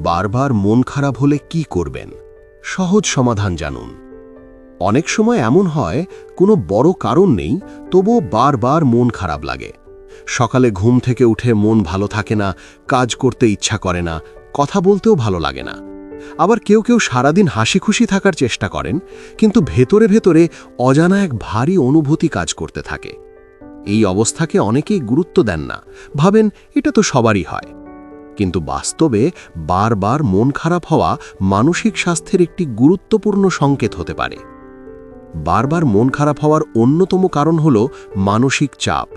বারবার মন খারাপ হলে কি করবেন? সহজ সমাধান জানুন। অনেক সময় এমন হয় কোনো বড় কারণ নেই, তবুও বারবার মন খারাপ লাগে। সকালে ঘুম থেকে উঠে মন ভালো থাকে না, কাজ করতে ইচ্ছা করে না, কথা বলতেও ভালো লাগে না। আবার কেউ কেউ সারাদিন হাসি খুশি থাকার চেষ্টা করেন, কিন্তু ভেতরে ভেতরে অজানা এক ভারী অনুভূতি কাজ করতে থাকে। এই অবস্থাকে অনেকেই গুরুত্ব দেন না, ভাবেন এটা তো সবারই হয়। কিন্তু বাস্তবে বারবার মন খারাপ হওয়া মানসিক স্বাস্থ্যের একটি গুরুত্বপূর্ণ সংকেত হতে পারে। বারবার মন খারাপ হওয়ার অন্যতম কারণ হল মানসিক চাপ।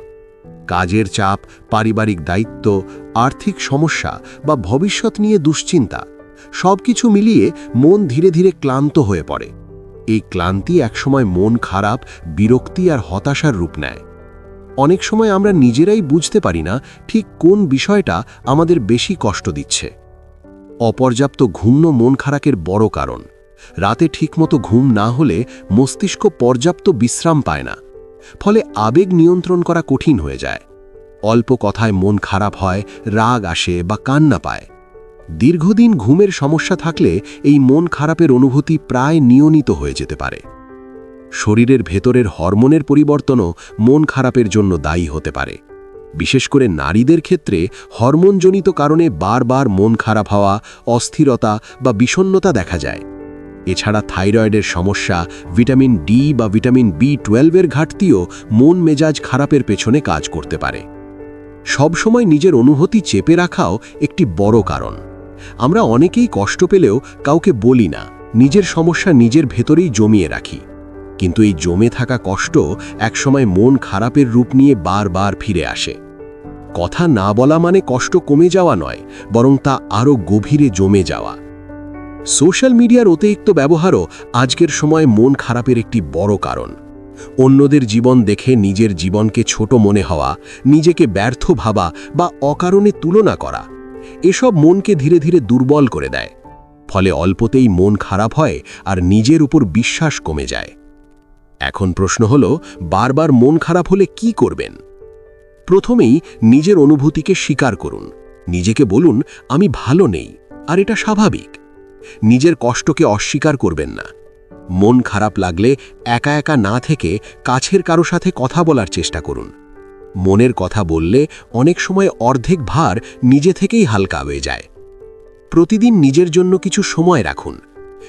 কাজের চাপ, পারিবারিক দায়িত্ব, আর্থিক সমস্যা বা ভবিষ্যৎ নিয়ে দুশ্চিন্তা সবকিছু মিলিয়ে মন ধীরে ধীরে ক্লান্ত হয়ে পড়ে। এই ক্লান্তি একসময় মন খারাপ, বিরক্তি আর হতাশার রূপ নেয়। অনেক সময় আমরা নিজেরাই বুঝতে পারি না ঠিক কোন বিষয়টা আমাদের বেশি কষ্ট দিচ্ছে। অপর্যাপ্ত ঘুম মন খারাপের বড় কারণ। রাতে ঠিকমতো ঘুম না হলে মস্তিষ্ক পর্যাপ্ত বিশ্রাম পায় না, ফলে আবেগ নিয়ন্ত্রণ করা কঠিন হয়ে যায়। অল্প কথায় মন খারাপ হয়, রাগ আসে বা কান্না পায়। দীর্ঘদিন ঘুমের সমস্যা থাকলে এই মন খারাপের অনুভূতি প্রায় নিয়মিত হয়ে যেতে পারে। শরীরের ভেতরের হরমোনের পরিবর্তনও মন খারাপের জন্য দায়ী হতে পারে। বিশেষ করে নারীদের ক্ষেত্রে হরমোনজনিত কারণে বারবার মন খারাপ হওয়া, অস্থিরতা বা বিষণ্ণতা দেখা যায়। এছাড়া থাইরয়েডের সমস্যা, ভিটামিন ডি বা ভিটামিন B12 ঘাটতিও মন মেজাজ খারাপের পেছনে কাজ করতে পারে। সবসময় নিজের অনুভূতি চেপে রাখাও একটি বড় কারণ। আমরা অনেকেই কষ্ট পেলেও কাউকে বলি না, নিজের সমস্যা নিজের ভেতরেই জমিয়ে রাখি। কিন্তু এই জমে থাকা কষ্ট একসময় মন খারাপের রূপ নিয়ে বারবার ফিরে আসে। কথা না বলা মানে কষ্ট কমে যাওয়া নয়, বরং তা আরও গভীরে জমে যাওয়া। সোশ্যাল মিডিয়ার অতিরিক্ত ব্যবহারও আজকের সময় মন খারাপের একটি বড় কারণ। অন্যদের জীবন দেখে নিজের জীবনকে ছোট মনে হওয়া, নিজেকে ব্যর্থ ভাবা বা অকারণে তুলনা করা, এসব মনকে ধীরে ধীরে দুর্বল করে দেয়। ফলে অল্পতেই মন খারাপ হয় আর নিজের উপর বিশ্বাস কমে যায়। এখন প্রশ্ন হলো, বারবার মন খারাপ হলে কি করবেন? প্রথমেই নিজের অনুভূতিকে স্বীকার করুন। নিজেকে বলুন, আমি ভালো নেই আর এটা স্বাভাবিক। নিজের কষ্টকে অস্বীকার করবেন না। মন খারাপ লাগলে একা একা না থেকে কাছের কারো সাথে কথা বলার চেষ্টা করুন। মনের কথা বললে অনেক সময় অর্ধেক ভার নিজে থেকেই হালকা হয়ে যায়। প্রতিদিন নিজের জন্য কিছু সময় রাখুন।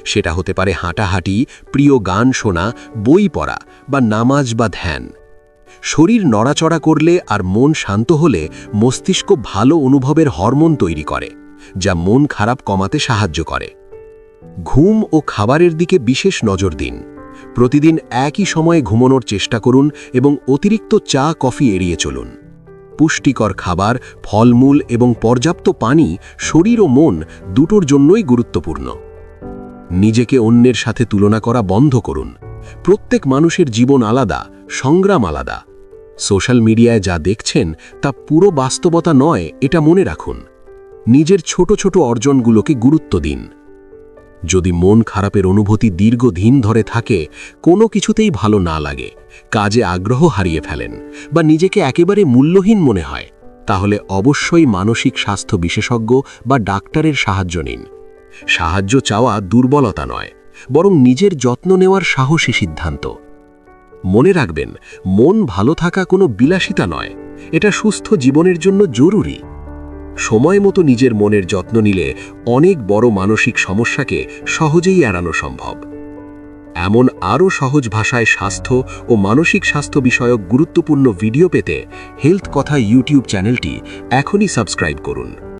সেটা হতে পারে হাঁটাহাঁটি, প্রিয় গান শোনা, বই পড়া বা নামাজ বা ধ্যান। শরীর নড়াচড়া করলে আর মন শান্ত হলে মস্তিষ্ক ভালো অনুভবের হরমোন তৈরি করে, যা মন খারাপ কমাতে সাহায্য করে। ঘুম ও খাবারের দিকে বিশেষ নজর দিন। প্রতিদিন একই সময়ে ঘুমানোর চেষ্টা করুন এবং অতিরিক্ত চা, কফি এড়িয়ে চলুন। পুষ্টিকর খাবার, ফলমূল এবং পর্যাপ্ত পানি শরীর ও মন দুটোর জন্যই গুরুত্বপূর্ণ। নিজেকে অন্যের সাথে তুলনা করা বন্ধ করুন। প্রত্যেক মানুষের জীবন আলাদা, সংগ্রাম আলাদা। সোশ্যাল মিডিয়ায় যা দেখছেন তা পুরো বাস্তবতা নয়, এটা মনে রাখুন। নিজের ছোট ছোট অর্জনগুলোকে গুরুত্ব দিন। যদি মন খারাপের অনুভূতি দীর্ঘদিন ধরে থাকে, কোনো কিছুতেই ভালো না লাগে, কাজে আগ্রহ হারিয়ে ফেলেন বা নিজেকে একেবারে মূল্যহীন মনে হয়, তাহলে অবশ্যই মানসিক স্বাস্থ্য বিশেষজ্ঞ বা ডাক্তারের সাহায্য নিন। সাহায্য চাওয়া দুর্বলতা নয়, বরং নিজের যত্ন নেওয়ার সাহসী সিদ্ধান্ত। মনে রাখবেন, মন ভালো থাকা কোনো বিলাসিতা নয়, এটা সুস্থ জীবনের জন্য জরুরি। সময় মতো নিজের মনের যত্ন নিলে অনেক বড় মানসিক সমস্যাকে সহজেই এড়ানো সম্ভব। এমন আরও সহজ ভাষায় স্বাস্থ্য ও মানসিক স্বাস্থ্য বিষয়ক গুরুত্বপূর্ণ ভিডিও পেতে হেলথ কথা ইউটিউব চ্যানেলটি এখনই সাবস্ক্রাইব করুন।